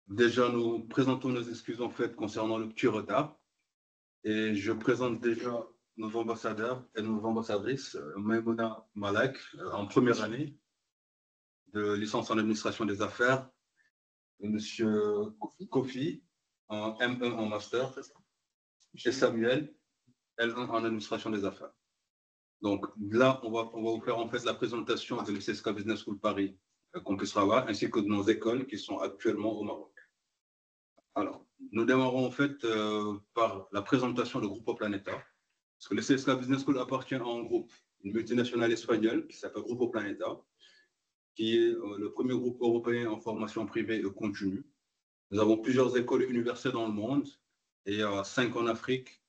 Déjà, nous présentons nos excuses en fait concernant le petit retard. Et je présente déjà nos ambassadeurs et nos ambassadrices, Maimouna Malak, en première année de licence en administration des affaires, et Monsieur Kofi, en M1 en master, et Samuel, L1 en administration des affaires. Donc là, on va vous faire en fait la présentation de l'ECSK Business School Paris, Campus Rabat, ainsi que de nos écoles qui sont actuellement au Maroc. Alors, nous démarrons en fait par la présentation de Grupo Planeta, parce que le CSK Business School appartient à un groupe, une multinationale espagnole qui s'appelle Grupo Planeta, qui est le premier groupe européen en formation privée et continue. Nous avons plusieurs écoles universitaires dans le monde et 5 en Afrique.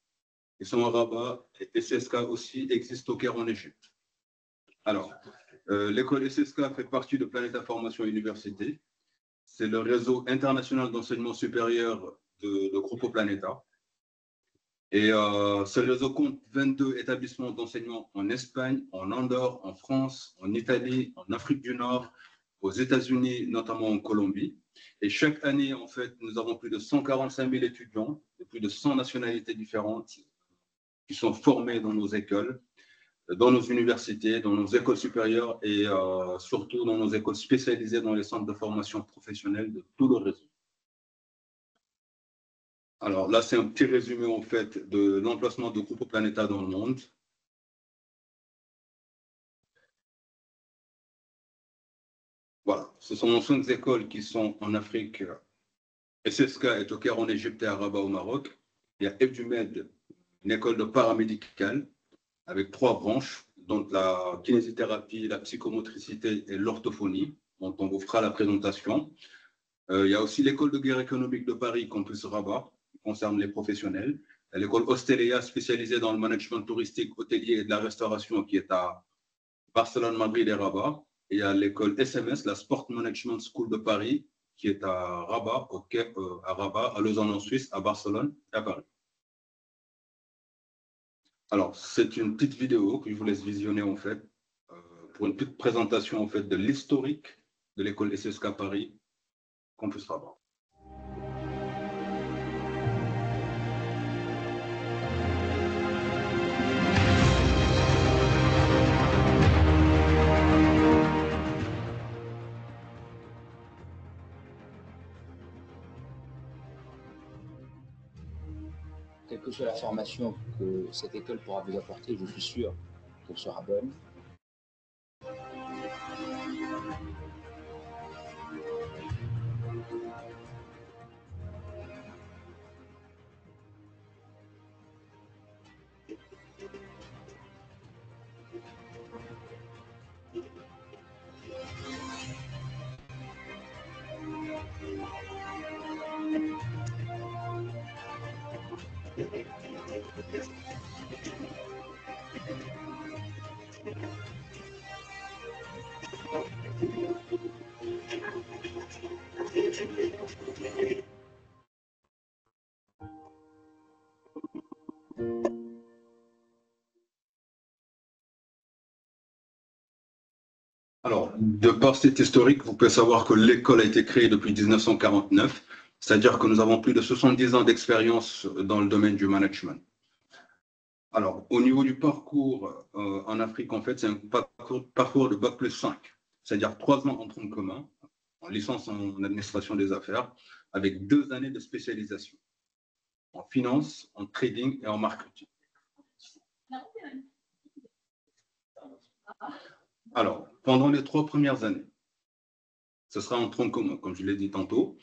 Ils sont à Rabat et CSK aussi existe au Caire en Égypte. Alors, l'école CSK fait partie de Planeta Formation Université. C'est le réseau international d'enseignement supérieur de Grupo Planeta. Et ce réseau compte 22 établissements d'enseignement en Espagne, en Andorre, en France, en Italie, en Afrique du Nord, aux États-Unis, notamment en Colombie. Et chaque année, en fait, nous avons plus de 145 000 étudiants de plus de 100 nationalités différentes qui sont formés dans nos écoles, dans nos universités, dans nos écoles supérieures et surtout dans nos écoles spécialisées dans les centres de formation professionnelle de tout le réseau. Alors là, c'est un petit résumé en fait de l'emplacement de Grupo Planeta dans le monde. Voilà, ce sont nos 5 écoles qui sont en Afrique. SSK est au Caire en Égypte et à Rabat au Maroc. Il y a EduMed, une école de paramédicale avec 3 branches, dont la kinésithérapie, la psychomotricité et l'orthophonie, dont on vous fera la présentation. Il y a aussi l'école de guerre économique de Paris, Campus Rabat, qui concerne les professionnels. L'école Ostelia, spécialisée dans le management touristique, hôtelier et de la restauration, qui est à Barcelone, Madrid et Rabat. Et il y a l'école SMS, la Sport Management School de Paris, qui est à Rabat, à Lausanne en Suisse, à Barcelone et à Paris. Alors, c'est une petite vidéo que je vous laisse visionner en fait, pour une petite présentation en fait de l'historique de l'école SSK Paris, Campus Rabat. Quelle que soit la formation que cette école pourra vous apporter, je suis sûr qu'elle sera bonne. Alors, de par cet historique, vous pouvez savoir que l'école a été créée depuis 1949, c'est-à-dire que nous avons plus de 70 ans d'expérience dans le domaine du management. Alors, au niveau du parcours en Afrique, en fait, c'est un parcours de Bac plus 5, c'est-à-dire 3 ans en tronc commun, en licence en administration des affaires, avec 2 années de spécialisation en finance, en trading et en marketing. Alors, pendant les 3 premières années, ce sera en tronc commun, comme je l'ai dit tantôt.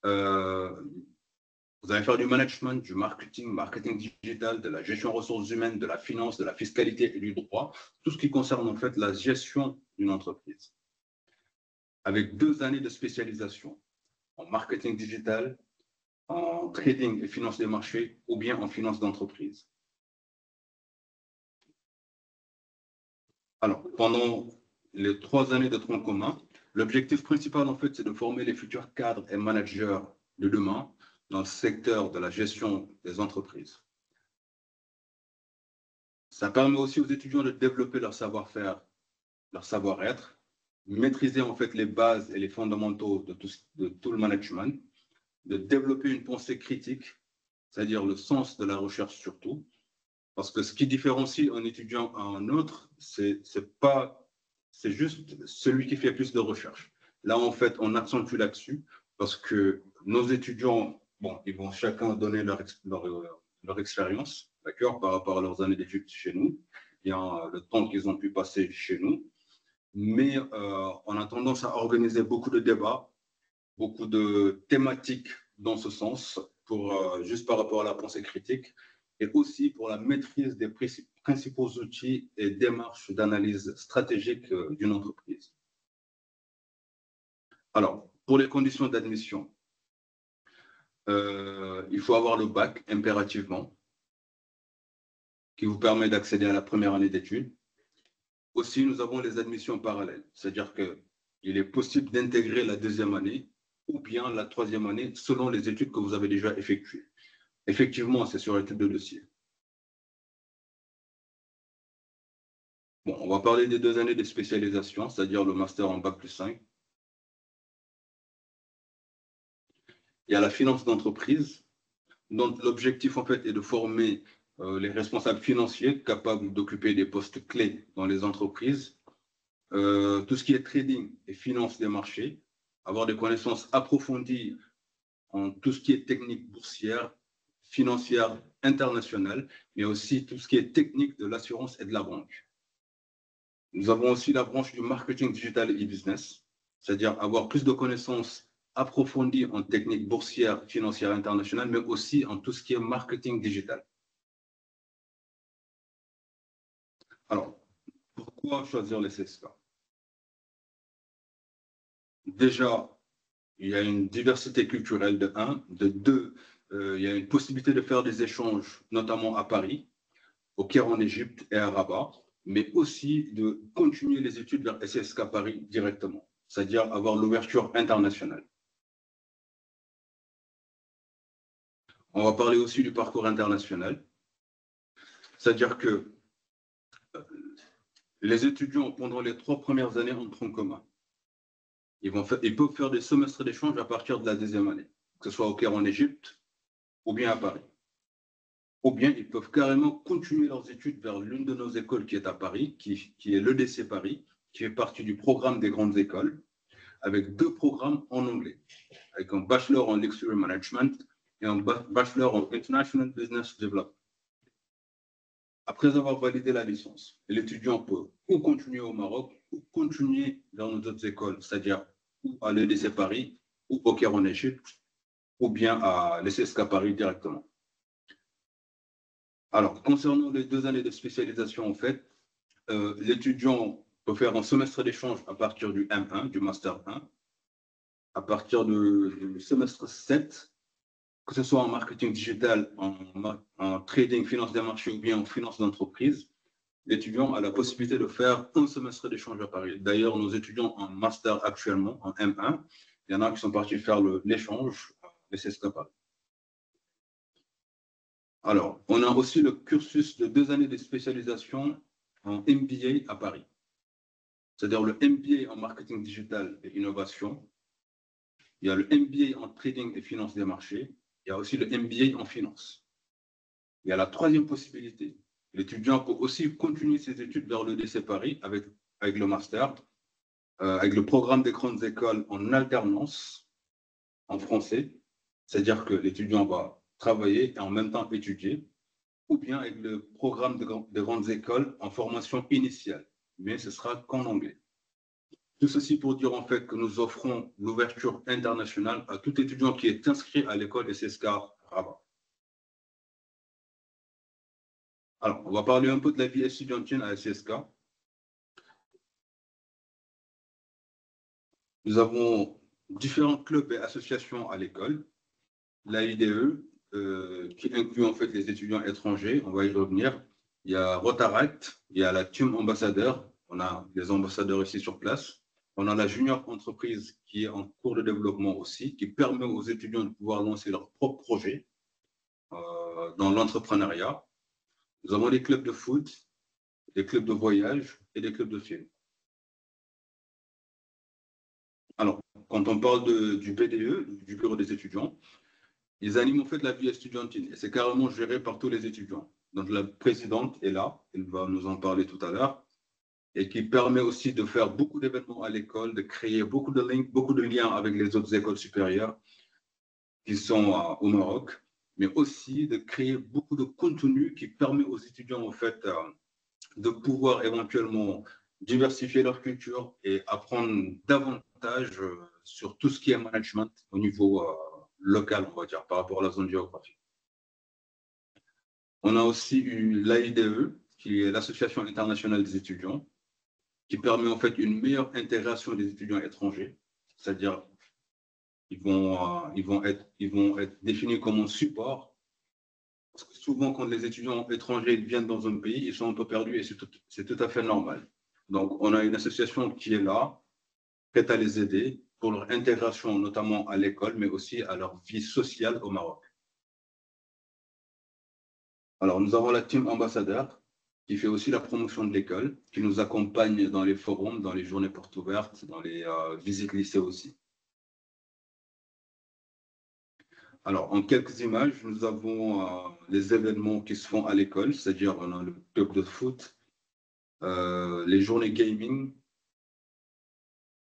Vous allez faire du management, du marketing, marketing digital, de la gestion ressources humaines, de la finance, de la fiscalité et du droit, tout ce qui concerne en fait la gestion d'une entreprise. Avec 2 années de spécialisation en marketing digital, en trading et finance des marchés ou bien en finance d'entreprise. Alors, pendant les 3 années de tronc commun, l'objectif principal, en fait, c'est de former les futurs cadres et managers de demain dans le secteur de la gestion des entreprises. Ça permet aussi aux étudiants de développer leur savoir-faire, leur savoir-être, maîtriser en fait les bases et les fondamentaux de tout le management, de développer une pensée critique, c'est-à-dire le sens de la recherche surtout. Parce que ce qui différencie un étudiant à un autre, c'est juste celui qui fait plus de recherche. Là, en fait, on accentue là-dessus parce que nos étudiants, bon, ils vont chacun donner leur expérience, d'accord, par rapport à leurs années d'études chez nous, bien le temps qu'ils ont pu passer chez nous. Mais on a tendance à organiser beaucoup de débats, beaucoup de thématiques dans ce sens, juste par rapport à la pensée critique et aussi pour la maîtrise des principaux outils et démarches d'analyse stratégique d'une entreprise. Alors, pour les conditions d'admission, il faut avoir le bac impérativement, qui vous permet d'accéder à la première année d'études. Aussi, nous avons les admissions parallèles, c'est-à-dire qu'il est possible d'intégrer la deuxième année ou bien la troisième année selon les études que vous avez déjà effectuées. Effectivement, c'est sur études de dossier. Bon, on va parler des 2 années de spécialisation, c'est-à-dire le master en bac+5. Il y a la finance d'entreprise, dont l'objectif en fait est de former les responsables financiers capables d'occuper des postes clés dans les entreprises. Tout ce qui est trading et finance des marchés, avoir des connaissances approfondies en tout ce qui est technique boursière, financière, internationale, mais aussi tout ce qui est technique de l'assurance et de la banque. Nous avons aussi la branche du marketing digital et e-business, c'est-à-dire avoir plus de connaissances approfondies en technique boursière, financière internationale, mais aussi en tout ce qui est marketing digital. Alors, pourquoi choisir les CSK? Déjà, il y a une diversité culturelle de 1, de 2, il y a une possibilité de faire des échanges, notamment à Paris, au Caire en Égypte et à Rabat, mais aussi de continuer les études vers SCSK Paris directement, c'est-à-dire avoir l'ouverture internationale. On va parler aussi du parcours international, c'est-à-dire que les étudiants, pendant les 3 premières années, ont un tronc commun. Ils peuvent faire des semestres d'échange à partir de la 2e année, que ce soit au Caire en Égypte ou bien à Paris. Ou bien ils peuvent carrément continuer leurs études vers l'une de nos écoles qui est à Paris, qui est l'EDC Paris, qui fait partie du programme des grandes écoles, avec 2 programmes en anglais, avec un bachelor en luxury management et un bachelor en international business development. Après avoir validé la licence, l'étudiant peut ou continuer au Maroc ou continuer dans nos autres écoles, c'est-à-dire à l'EDC Paris ou au Caire en Égypte ou bien à l'ECSK Paris directement. Alors, concernant les 2 années de spécialisation, en fait, l'étudiant peut faire un semestre d'échange à partir du M1, du Master 1, à partir du semestre 7, que ce soit en marketing digital, en trading, finance des marchés ou bien en finance d'entreprise, l'étudiant a la possibilité de faire un semestre d'échange à Paris. D'ailleurs, nos étudiants en master actuellement, en M1, il y en a qui sont partis faire l'échange à l'ECSK Paris. Alors, on a aussi le cursus de 2 années de spécialisation en MBA à Paris. C'est-à-dire le MBA en marketing digital et innovation. Il y a le MBA en trading et finance des marchés. Il y a aussi le MBA en finance. Il y a la 3e possibilité. L'étudiant peut aussi continuer ses études vers l'EDC Paris avec le master, avec le programme des grandes écoles en alternance en français. C'est-à-dire que l'étudiant va travailler et en même temps étudier, ou bien avec le programme de grandes écoles en formation initiale, mais ce sera qu'en anglais. Tout ceci pour dire en fait que nous offrons l'ouverture internationale à tout étudiant qui est inscrit à l'école SCSK Rabat. Alors, on va parler un peu de la vie étudiantine à SCSK. Nous avons différents clubs et associations à l'école. L'AIDE, qui inclut en fait les étudiants étrangers, on va y revenir. Il y a Rotaract, il y a la Team Ambassadeur, on a des ambassadeurs ici sur place. On a la Junior Entreprise qui est en cours de développement aussi, qui permet aux étudiants de pouvoir lancer leurs propres projets dans l'entrepreneuriat. Nous avons des clubs de foot, des clubs de voyage et des clubs de film. Alors, quand on parle du BDE, du Bureau des étudiants, Ils animent en fait la vie estudiantine et c'est carrément géré par tous les étudiants. Donc la présidente est là, elle va nous en parler tout à l'heure, et qui permet aussi de faire beaucoup d'événements à l'école, de créer beaucoup de links, beaucoup de liens avec les autres écoles supérieures qui sont au Maroc, mais aussi de créer beaucoup de contenu qui permet aux étudiants en fait de pouvoir éventuellement diversifier leur culture et apprendre davantage sur tout ce qui est management au niveau local, on va dire, par rapport à la zone géographique. On a aussi eu l'AIDE, qui est l'Association internationale des étudiants, qui permet en fait une meilleure intégration des étudiants étrangers, c'est-à-dire ils vont être définis comme un support. Parce que souvent, quand les étudiants étrangers viennent dans un pays, ils sont un peu perdus et c'est tout à fait normal. Donc, on a une association qui est là, prête à les aider pour leur intégration, notamment à l'école, mais aussi à leur vie sociale au Maroc. Alors, nous avons la team ambassadeur qui fait aussi la promotion de l'école, qui nous accompagne dans les forums, dans les journées portes ouvertes, dans les visites lycées aussi. Alors, en quelques images, nous avons les événements qui se font à l'école, c'est-à-dire on a le club de foot, les journées gaming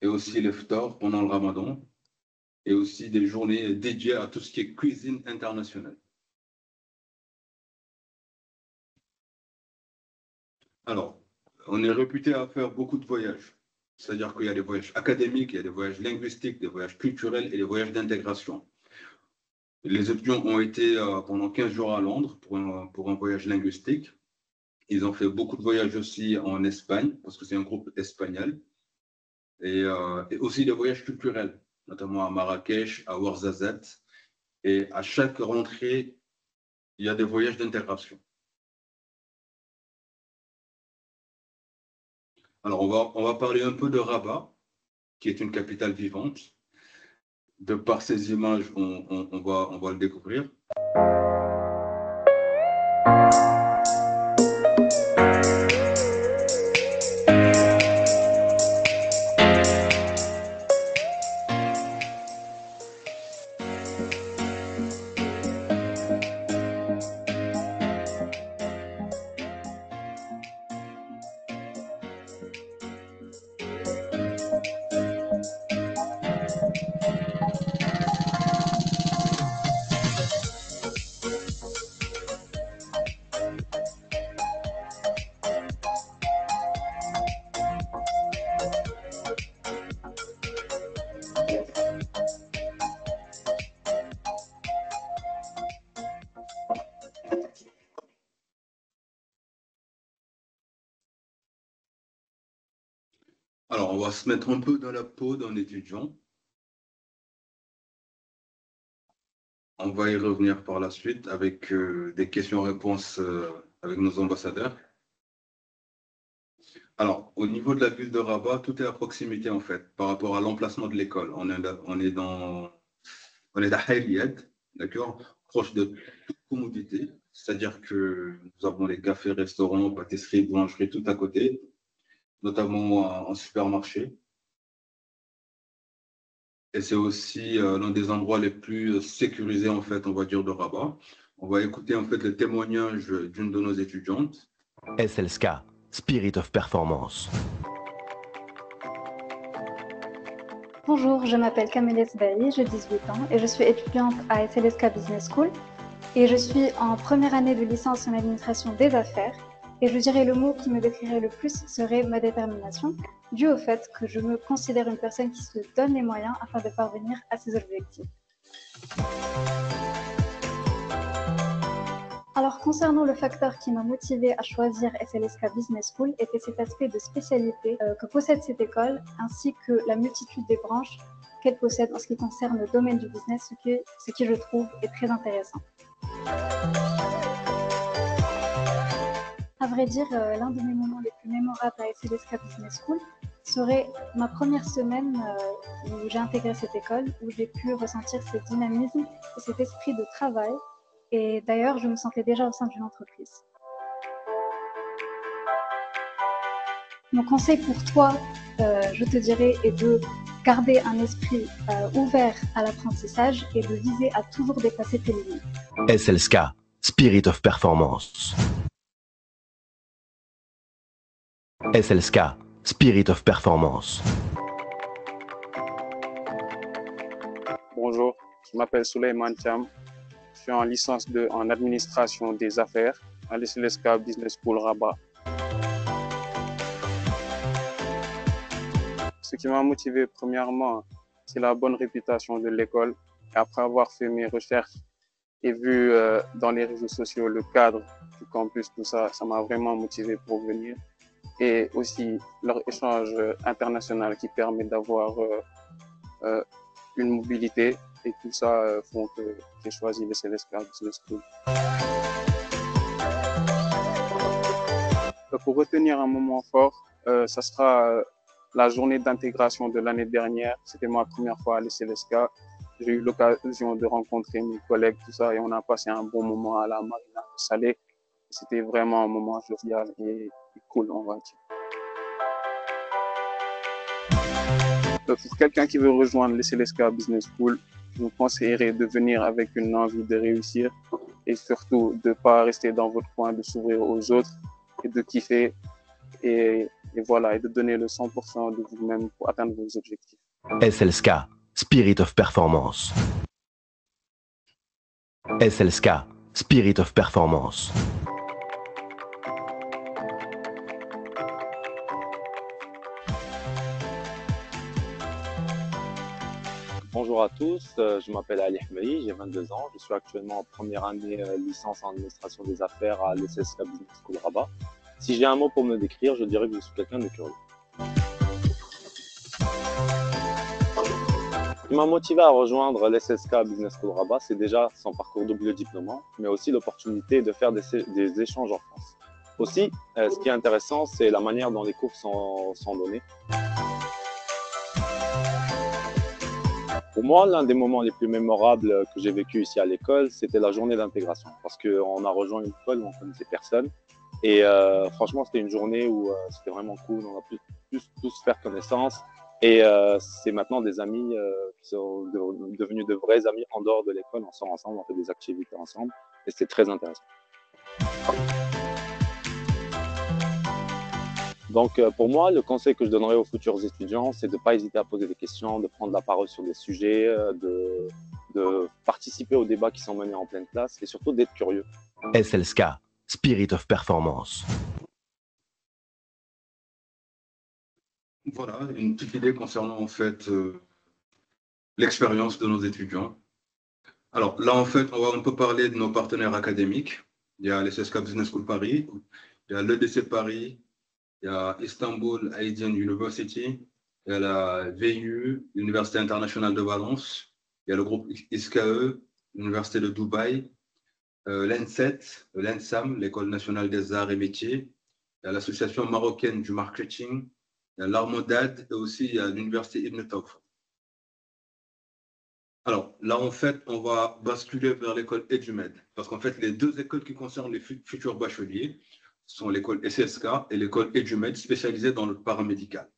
et aussi l'iftar pendant le Ramadan et aussi des journées dédiées à tout ce qui est cuisine internationale. Alors, on est réputé à faire beaucoup de voyages. C'est-à-dire qu'il y a des voyages académiques, il y a des voyages linguistiques, des voyages culturels et des voyages d'intégration. Les étudiants ont été pendant 15 jours à Londres pour un voyage linguistique. Ils ont fait beaucoup de voyages aussi en Espagne, parce que c'est un groupe espagnol, et aussi des voyages culturels, notamment à Marrakech, à Ouarzazate. Et à chaque rentrée, il y a des voyages d'intégration. Alors, on va parler un peu de Rabat, qui est une capitale vivante. De par ces images, on va le découvrir. Alors, on va se mettre un peu dans la peau d'un étudiant. On va y revenir par la suite avec des questions-réponses avec nos ambassadeurs. Alors, au niveau de la ville de Rabat, tout est à proximité en fait, par rapport à l'emplacement de l'école. On est à Hailiad, d'accord, proche de toute commodité, c'est-à-dire que nous avons les cafés, restaurants, pâtisseries, boulangeries tout à côté, notamment en supermarché. Et c'est aussi l'un des endroits les plus sécurisés, en fait, on va dire, de Rabat. On va écouter en fait le témoignage d'une de nos étudiantes. SLSK, Spirit of Performance. Bonjour, je m'appelle Kamel Sbahi, j'ai 18 ans et je suis étudiante à SLSK Business School et je suis en première année de licence en administration des affaires et je dirais le mot qui me décrirait le plus serait ma détermination, dû au fait que je me considère une personne qui se donne les moyens afin de parvenir à ses objectifs. Alors, concernant le facteur qui m'a motivée à choisir SLSK Business School était cet aspect de spécialité que possède cette école, ainsi que la multitude des branches qu'elle possède en ce qui concerne le domaine du business, ce qui je trouve est très intéressant. À vrai dire, l'un de mes moments les plus mémorables à SLSK Business School serait ma première semaine où j'ai intégré cette école, où j'ai pu ressentir ce dynamisme et cet esprit de travail. Et d'ailleurs, je me sentais déjà au sein d'une entreprise. Mon conseil pour toi, je te dirais, est de garder un esprit ouvert à l'apprentissage et de viser à toujours dépasser tes limites. SLSK, Spirit of Performance. SLSK, Spirit of Performance. Bonjour, je m'appelle Souleymane Thiam. Je suis en licence 2 en administration des affaires à l'SLSK Business School Rabat. Ce qui m'a motivé premièrement, c'est la bonne réputation de l'école. Après avoir fait mes recherches et vu dans les réseaux sociaux le cadre du campus, tout ça, ça m'a vraiment motivé pour venir. Et aussi leur échange international qui permet d'avoir une mobilité. Et tout ça font que j'ai choisi le SLSK Business School. Pour retenir un moment fort, ça sera la journée d'intégration de l'année dernière. C'était ma première fois à l'SLSK. J'ai eu l'occasion de rencontrer mes collègues, tout ça, et on a passé un bon moment à la marina de Salé. C'était vraiment un moment jovial et cool, on va dire. Pour quelqu'un qui veut rejoindre l'SLSK Business School, je vous conseillerais de venir avec une envie de réussir et surtout de ne pas rester dans votre coin, de s'ouvrir aux autres et de kiffer et voilà, et de donner le 100% de vous-même pour atteindre vos objectifs. SLSK, Spirit of Performance. SLSK, Spirit of Performance. Bonjour à tous, je m'appelle Ali Hmei, j'ai 22 ans, je suis actuellement en première année licence en administration des affaires à l'SLSK Business School Rabat. Si j'ai un mot pour me décrire, je dirais que je suis quelqu'un de curieux. Ce qui m'a motivé à rejoindre l'SLSK Business School Rabat, c'est déjà son parcours double diplômant, mais aussi l'opportunité de faire des échanges en France. Aussi, ce qui est intéressant, c'est la manière dont les cours sont donnés. Pour moi, l'un des moments les plus mémorables que j'ai vécu ici à l'école, c'était la journée d'intégration. Parce qu'on a rejoint une école où on ne connaissait personne. Et franchement, c'était une journée où c'était vraiment cool. On a pu tous faire connaissance. Et c'est maintenant des amis qui sont devenus de vrais amis en dehors de l'école. On sort ensemble, on fait des activités ensemble. Et c'est très intéressant. Donc, pour moi, le conseil que je donnerais aux futurs étudiants, c'est de ne pas hésiter à poser des questions, de prendre la parole sur des sujets, de participer aux débats qui sont menés en pleine classe et surtout d'être curieux. SLSK, Spirit of Performance. Voilà, une petite idée concernant en fait l'expérience de nos étudiants. Alors là, en fait, on peut parler de nos partenaires académiques. Il y a l'SLSK Business School Paris, il y a l'EDC Paris, il y a Istanbul Aegean University, il y a la VIU, l'Université internationale de Valence, il y a le groupe ISKE, l'Université de Dubaï, l'ENSET, l'ENSAM, l'École nationale des arts et métiers, il y a l'Association marocaine du marketing, il y a l'Armodad et aussi il y a l'Université Ibn Tawfik. Alors là, en fait, on va basculer vers l'école EduMed, parce qu'en fait, les deux écoles qui concernent les futurs bacheliers sont l'école SLSK et l'école EduMed spécialisée dans le paramédical.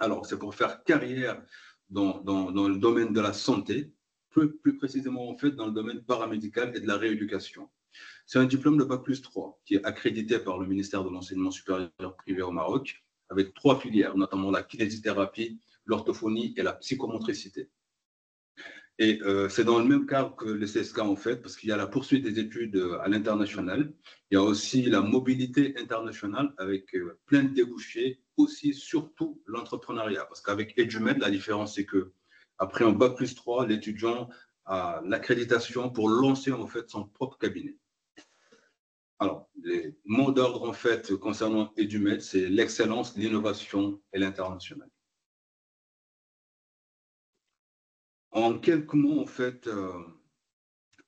Alors, c'est pour faire carrière dans le domaine de la santé, plus précisément en fait dans le domaine paramédical et de la rééducation. C'est un diplôme de Bac+3 qui est accrédité par le ministère de l'Enseignement supérieur privé au Maroc, avec 3 filières, notamment la kinésithérapie, l'orthophonie et la psychomotricité. Et c'est dans le même cadre que le CSK en fait, parce qu'il y a la poursuite des études à l'international. Il y a aussi la mobilité internationale avec plein de débouchés, aussi surtout l'entrepreneuriat. Parce qu'avec EduMed, la différence c'est que après un Bac+3, l'étudiant a l'accréditation pour lancer en fait son propre cabinet. Alors, les mots d'ordre en fait concernant EduMed, c'est l'excellence, l'innovation et l'international. En quelques mots, en fait,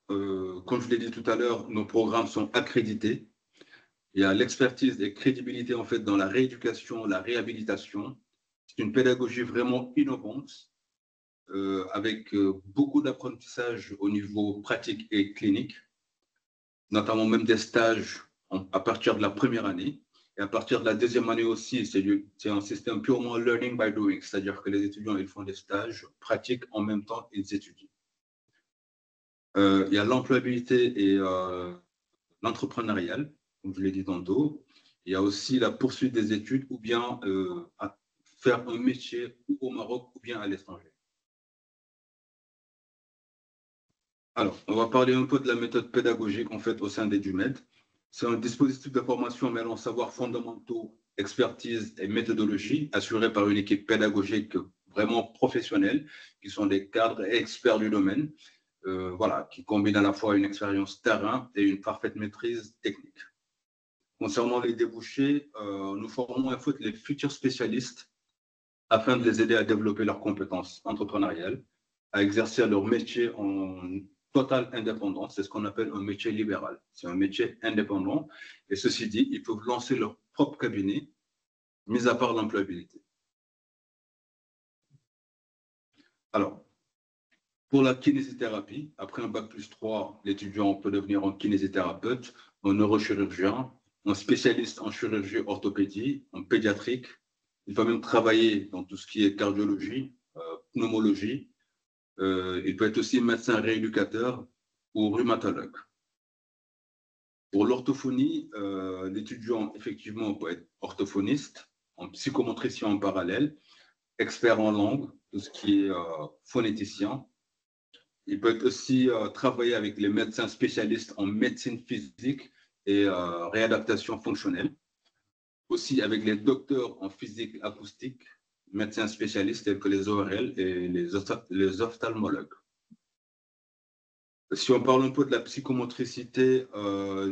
comme je l'ai dit tout à l'heure, nos programmes sont accrédités. Il y a l'expertise et crédibilité en fait dans la rééducation, la réhabilitation. C'est une pédagogie vraiment innovante avec beaucoup d'apprentissage au niveau pratique et clinique, notamment même des stages à partir de la première année. Et à partir de la deuxième année aussi, c'est un système purement learning by doing, c'est-à-dire que les étudiants ils font des stages pratiques en même temps qu'ils étudient. Il y a l'employabilité et l'entrepreneurial, comme je l'ai dit tantôt. Il y a aussi la poursuite des études ou bien à faire un métier ou au Maroc ou bien à l'étranger. Alors, on va parler un peu de la méthode pédagogique en fait au sein des DUMED. C'est un dispositif de formation mêlant savoirs fondamentaux, expertise et méthodologie, assuré par une équipe pédagogique vraiment professionnelle, qui sont des cadres et experts du domaine, voilà, qui combinent à la fois une expérience terrain et une parfaite maîtrise technique. Concernant les débouchés, nous formons en fait les futurs spécialistes afin de les aider à développer leurs compétences entrepreneuriales, à exercer leur métier en totale indépendance. C'est ce qu'on appelle un métier libéral. C'est un métier indépendant. Et ceci dit, ils peuvent lancer leur propre cabinet, mis à part l'employabilité. Alors, pour la kinésithérapie, après un bac+3, l'étudiant peut devenir un kinésithérapeute, un neurochirurgien, un spécialiste en chirurgie orthopédie, en pédiatrique. Il peut même travailler dans tout ce qui est cardiologie, pneumologie. Il peut être aussi médecin rééducateur ou rhumatologue. Pour l'orthophonie, l'étudiant, effectivement, peut être orthophoniste, en psychomotricien en parallèle, expert en langue, tout ce qui est phonéticien. Il peut être aussi travailler avec les médecins spécialistes en médecine physique et réadaptation fonctionnelle. Aussi avec les docteurs en physique acoustique, médecins spécialistes tels que les ORL et les ophtalmologues. Si on parle un peu de la psychomotricité,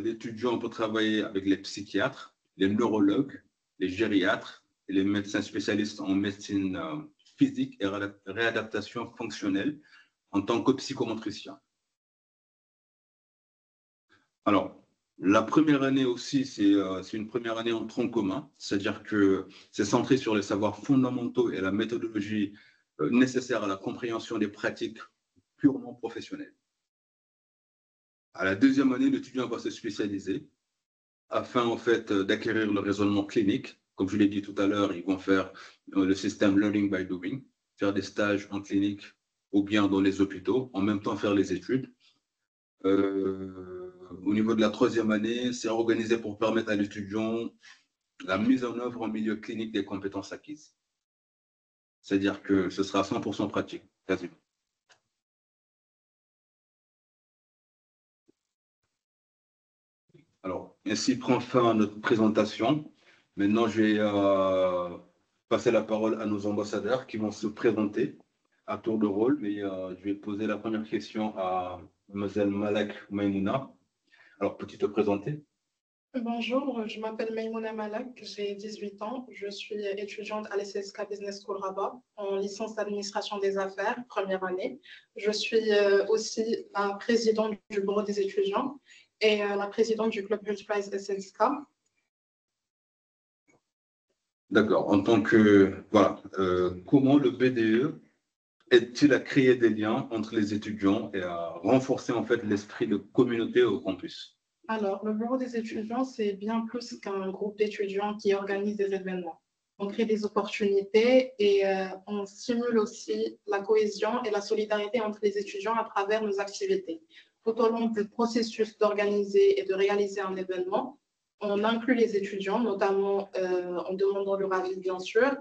l'étudiant peut travailler avec les psychiatres, les neurologues, les gériatres et les médecins spécialistes en médecine physique et réadaptation fonctionnelle en tant que psychomotricien. Alors, la première année aussi, c'est une première année en tronc commun, c'est-à-dire que c'est centré sur les savoirs fondamentaux et la méthodologie nécessaire à la compréhension des pratiques purement professionnelles. À la deuxième année, l'étudiant va se spécialiser afin en fait d'acquérir le raisonnement clinique. Comme je l'ai dit tout à l'heure, ils vont faire le système learning by doing, faire des stages en clinique ou bien dans les hôpitaux, en même temps faire les études. Au niveau de la troisième année, c'est organisé pour permettre à l'étudiant la mise en œuvre en milieu clinique des compétences acquises. C'est-à-dire que ce sera 100% pratique, quasiment. Alors, ainsi prend fin notre présentation. Maintenant, je vais passer la parole à nos ambassadeurs qui vont se présenter à tour de rôle. Mais je vais poser la première question à Mlle Malak Maïmouna. Alors, peux-tu te présenter? Bonjour, je m'appelle Maïmouna Malak, j'ai 18 ans, je suis étudiante à l'ESSK Business School Rabat en licence d'administration des affaires, première année. Je suis aussi la présidente du bureau des étudiants et la présidente du club Multiprice SLSK. D'accord. En tant que, voilà, comment le BDE aide-t-il à créer des liens entre les étudiants et à renforcer en fait l'esprit de communauté au campus? Alors, le bureau des étudiants, c'est bien plus qu'un groupe d'étudiants qui organise des événements. On crée des opportunités et on stimule aussi la cohésion et la solidarité entre les étudiants à travers nos activités. Tout au long du processus d'organiser et de réaliser un événement, on inclut les étudiants, notamment en demandant leur avis, bien sûr,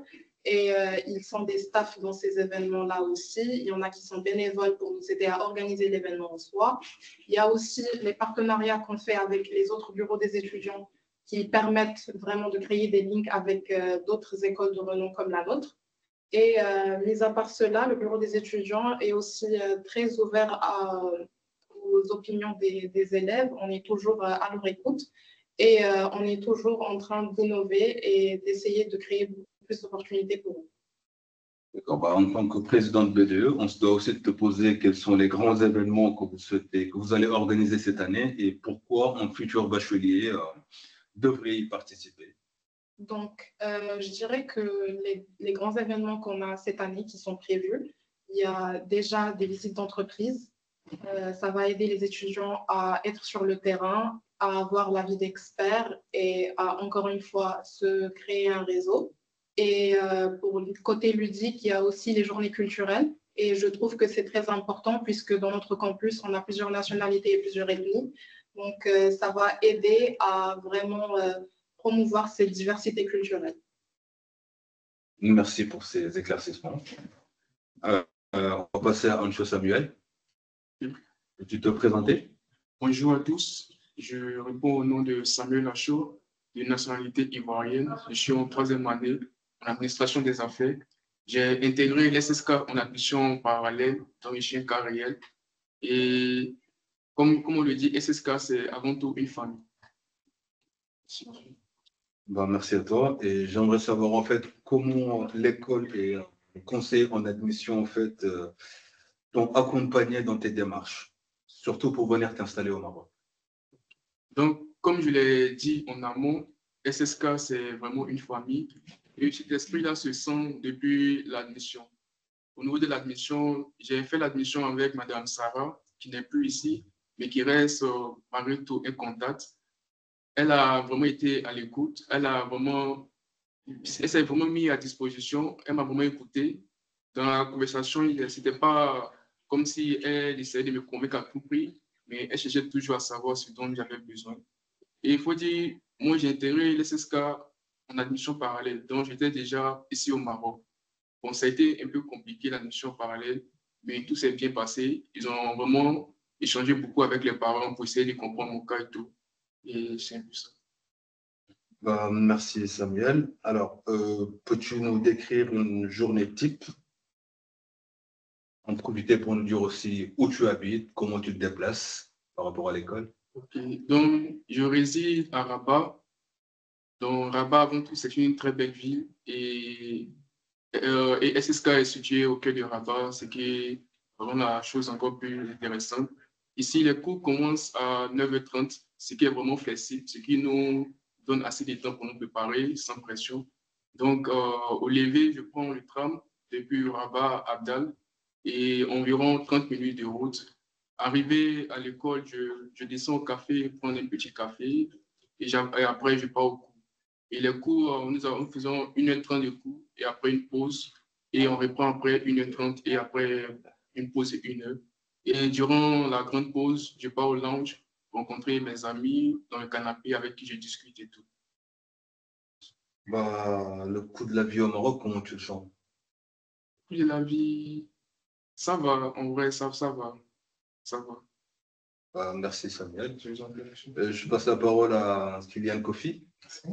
et ils sont des staffs dans ces événements-là aussi. Il y en a qui sont bénévoles pour nous aider à organiser l'événement en soi. Il y a aussi les partenariats qu'on fait avec les autres bureaux des étudiants qui permettent vraiment de créer des liens avec d'autres écoles de renom comme la nôtre. Et mis à part cela, le bureau des étudiants est aussi très ouvert aux opinions des élèves. On est toujours à leur écoute et on est toujours en train d'innover et d'essayer de créer plus d'opportunités pour eux. D'accord. Bah, en tant que président de BDE, on se doit aussi te poser quels sont les grands événements que vous souhaitez, que vous allez organiser cette année et pourquoi un futur bachelier devrait y participer. Donc, je dirais que les grands événements qu'on a cette année qui sont prévus, il y a déjà des visites d'entreprise. Ça va aider les étudiants à être sur le terrain à avoir l'avis d'experts et à, encore une fois, se créer un réseau. Et pour le côté ludique, il y a aussi les journées culturelles. Et je trouve que c'est très important puisque dans notre campus, on a plusieurs nationalités et plusieurs ethnies. Donc, ça va aider à vraiment promouvoir cette diversité culturelle. Merci pour ces éclaircissements. On va passer à Ancho Samuel. Peux-tu te présenter? Bonjour à tous. Je réponds au nom de Samuel Acho, de nationalité ivoirienne. Je suis en 3e année en administration des affaires. J'ai intégré l'SSK en admission parallèle dans le chien cas réel. Et comme on le dit, SSK, c'est avant tout une famille. Merci à toi. Et j'aimerais savoir en fait comment l'école et le conseil en admission en fait t'ont accompagné dans tes démarches, surtout pour venir t'installer au Maroc. Donc, comme je l'ai dit en amont, SSK, c'est vraiment une famille. Et cet esprit-là se sent depuis l'admission. Au niveau de l'admission, j'ai fait l'admission avec Madame Sarah, qui n'est plus ici, mais qui reste malgré tout un contact. Elle a vraiment été à l'écoute. Elle s'est vraiment mise à disposition. Elle m'a vraiment écouté. Dans la conversation, ce n'était pas comme si elle essayait de me convaincre à tout prix, mais elle cherchait toujours à savoir ce dont j'avais besoin. Et il faut dire, moi, j'ai intégré l'SSK en admission parallèle. Donc, j'étais déjà ici au Maroc. Bon, ça a été un peu compliqué, l'admission parallèle, mais tout s'est bien passé. Ils ont vraiment échangé beaucoup avec les parents pour essayer de comprendre mon cas et tout. Et c'est un peu ça. Merci Samuel. Alors, peux-tu nous décrire une journée type? En profiter pour nous dire aussi où tu habites, comment tu te déplaces par rapport à l'école. Okay. Donc, je réside à Rabat. Donc, Rabat, avant tout, c'est une très belle ville et SSK est situé au cœur de Rabat, ce qui est vraiment la chose encore plus intéressante. Ici, les cours commencent à 9h30, ce qui est vraiment flexible, ce qui nous donne assez de temps pour nous préparer sans pression. Donc, au lever, je prends le tram depuis Rabat à Abdal et environ 30 minutes de route. Arrivé à l'école, je descends au café, prendre un petit café et après, je pars au cours. Et les cours, nous faisons 1h30 de cours et après une pause. Et on reprend après 1h30 et après une pause de 1 heure. Et durant la grande pause, je pars au lounge rencontrer mes amis dans le canapé avec qui je discute et tout. Le coût de la vie au Maroc, comment tu le sens? Le coût de la vie, ça va, en vrai, ça va. Ça va. Merci Samuel. Je passe la parole à Kylian Kofi. Merci.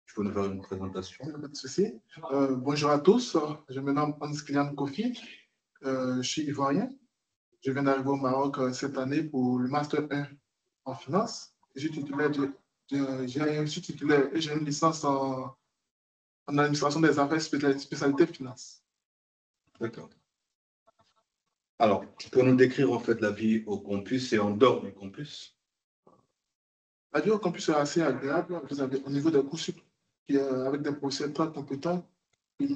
Tu peux nous faire une présentation? Pas de souci. Bonjour à tous. Je me nomme Kylian Kofi. Je suis ivoirien. Je viens d'arriver au Maroc cette année pour le Master 1 en finance. Je suis titulaire et j'ai une licence en administration des affaires spécialité finance. D'accord. Alors, tu peux nous décrire en fait la vie au campus et en dehors du campus? La vie au campus est assez agréable. Vous avez au niveau des cours avec des professeurs très compétents qui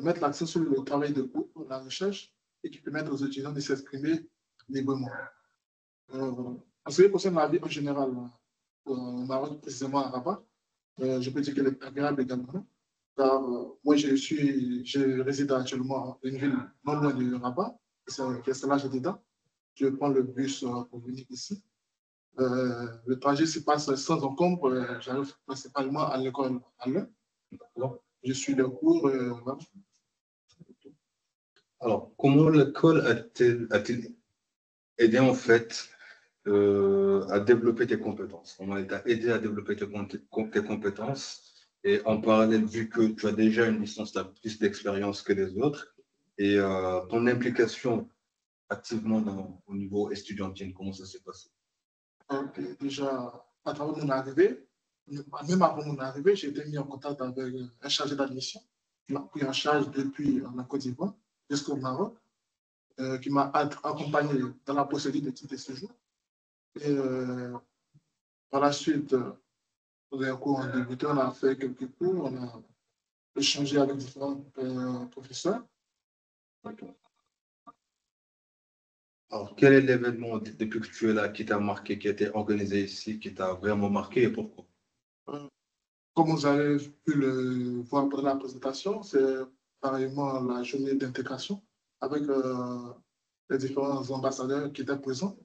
mettent l'accent sur le travail de groupe, la recherche et qui permettent aux étudiants de s'exprimer librement. En ce qui concerne la vie en général, au Maroc, précisément à Rabat, je peux dire qu'elle est agréable également. Car moi, je réside actuellement dans une ville non loin de Rabat, qui est là, dedans. Je prends le bus pour venir ici. Le trajet se passe sans encombre. J'arrive principalement à l'école à l'heure. Je suis le cours. Voilà. Alors, comment l'école a-t-il aidé en fait à développer tes compétences? Comment elle t'a aidé à développer tes compétences? Et en parallèle, vu que tu as déjà une licence, tu as plus d'expérience que les autres, et ton implication activement au niveau estudiantin, comment ça s'est passé? Déjà, à travers mon arrivée, même avant mon arrivée, j'ai été mis en contact avec un chargé d'admission qui m'a pris en charge depuis la Côte d'Ivoire jusqu'au Maroc, qui m'a accompagné dans la procédure de titre de séjour. Et par la suite, pour les cours en débuté, on a fait quelques cours, on a échangé avec différents professeurs. Alors, quel est l'événement depuis que tu es là qui t'a marqué, qui a été organisé ici, qui t'a vraiment marqué et pourquoi? Comme vous avez pu le voir pendant la présentation, c'est pareillement la journée d'intégration avec les différents ambassadeurs qui étaient présents.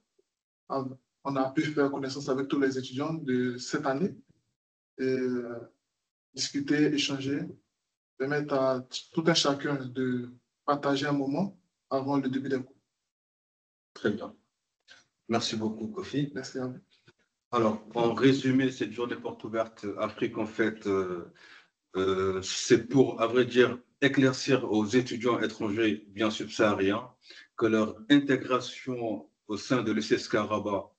On a pu faire connaissance avec tous les étudiants de cette année et discuter, échanger, permettre à tout un chacun de partager un moment avant le début des cours. Très bien. Merci beaucoup, Kofi. Merci à vous. Alors, en résumé, cette journée porte ouverte Afrique, en fait, c'est pour, à vrai dire, éclaircir aux étudiants étrangers bien subsahariens que leur intégration au sein de l'ESSK Rabat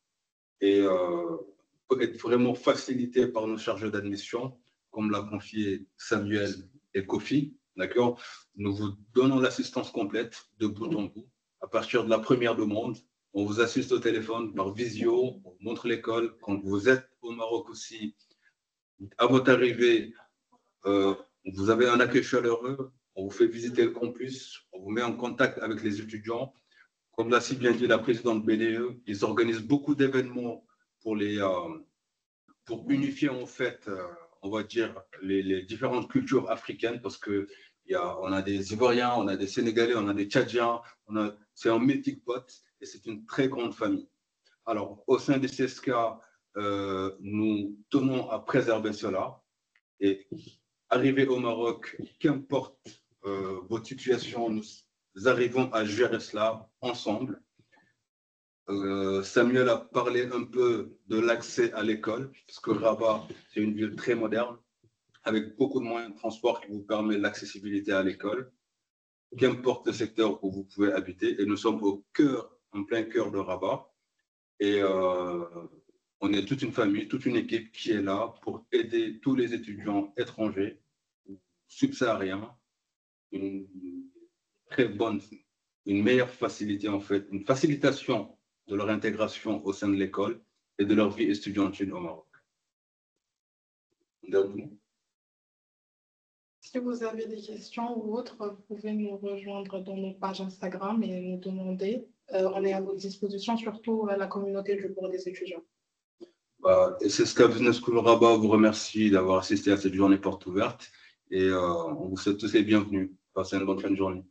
peut être vraiment facilitée par nos chargés d'admission, comme l'a confié Samuel et Kofi. D'accord? Nous vous donnons l'assistance complète de bout en bout. À partir de la première demande, on vous assiste au téléphone par visio, on vous montre l'école. Quand vous êtes au Maroc aussi, à votre arrivée, vous avez un accueil chaleureux, on vous fait visiter le campus, on vous met en contact avec les étudiants. Comme l'a si bien dit la présidente BDE, ils organisent beaucoup d'événements pour unifier en fait, on va dire, les différentes cultures africaines parce que on a des Ivoiriens, on a des Sénégalais, on a des Tchadiens, c'est un melting pot et c'est une très grande famille. Alors, au sein des CSK, nous tenons à préserver cela et arriver au Maroc, qu'importe votre situation, nous arrivons à gérer cela ensemble. Samuel a parlé un peu de l'accès à l'école, parce que Rabat, c'est une ville très moderne, avec beaucoup de moyens de transport qui vous permet l'accessibilité à l'école, qu'importe le secteur où vous pouvez habiter. Et nous sommes au cœur, en plein cœur de Rabat. Et on est toute une famille, toute une équipe qui est là pour aider tous les étudiants étrangers, subsahariens, une meilleure facilité en fait, une facilitation de leur intégration au sein de l'école et de leur vie estudiantine au Maroc. Si vous avez des questions ou autres, vous pouvez nous rejoindre dans nos pages Instagram et nous demander. On est à votre disposition, surtout à la communauté du bourg des étudiants. SSK Business School Rabat vous remercie d'avoir assisté à cette journée porte ouverte et on vous souhaite tous les bienvenus. Passez une bonne fin de journée.